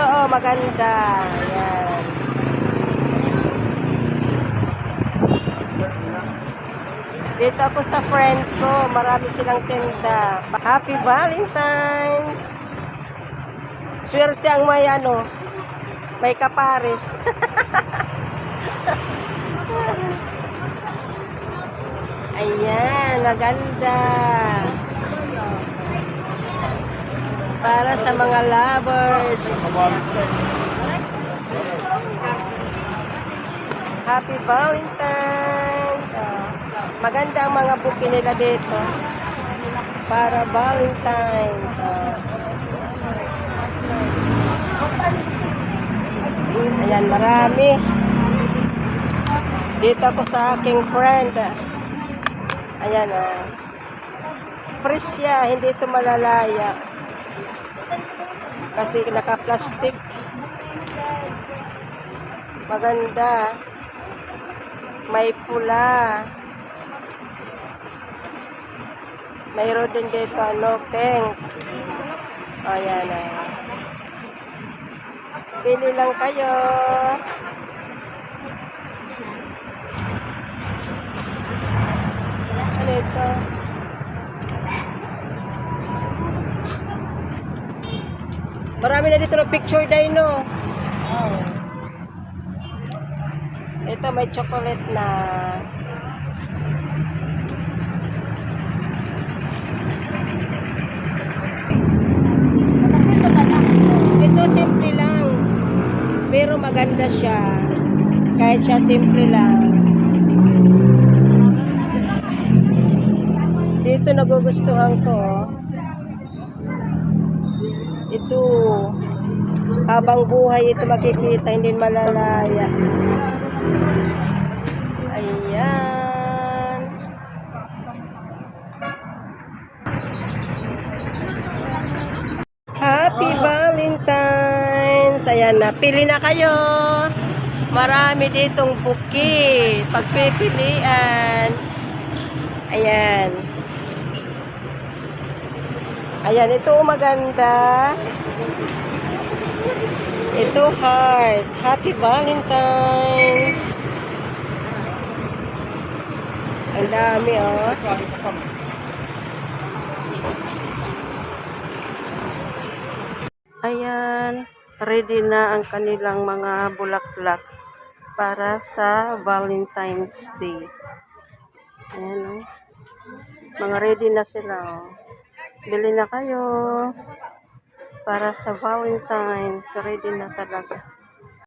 Ito, oh, maganda. Ayan. Dito ako sa friend ko. Marami silang tinda. Happy Valentine's! Swerte ang may ano, may kapares. Ayan, maganda. Para sa mga lovers. Happy Valentine's. Maganda ang mga bouquet nila dito. Para Valentine's. Ayan, marami. Dito ako sa aking friend. Ayan, fresh siya, hindi ito malalaya. Kasi naka-plastic. Maganda. May pula. Mayroon din dito, pink. Ayan, Bili lang kayo. Ano ito? Marami na dito ng picture dino. Oh. Ito may chocolate na. Ito simple lang. Pero maganda siya. Kahit siya simple lang. Dito nagugustuhan ko. Ito, habang buhay ito makikita, hindi malalaya. Ayan. Happy Valentine's. Ayan na, pili na kayo. Marami ditong bouquet. Pagpipilian. Ayan. Ayan, ito maganda. Ito heart. Happy Valentine's. Ang dami, oh. Ayan, ready na ang kanilang mga bulaklak para sa Valentine's Day. Ayan, oh. Mga ready na sila, oh. Bili na kayo para sa Valentine's. Ready na talaga.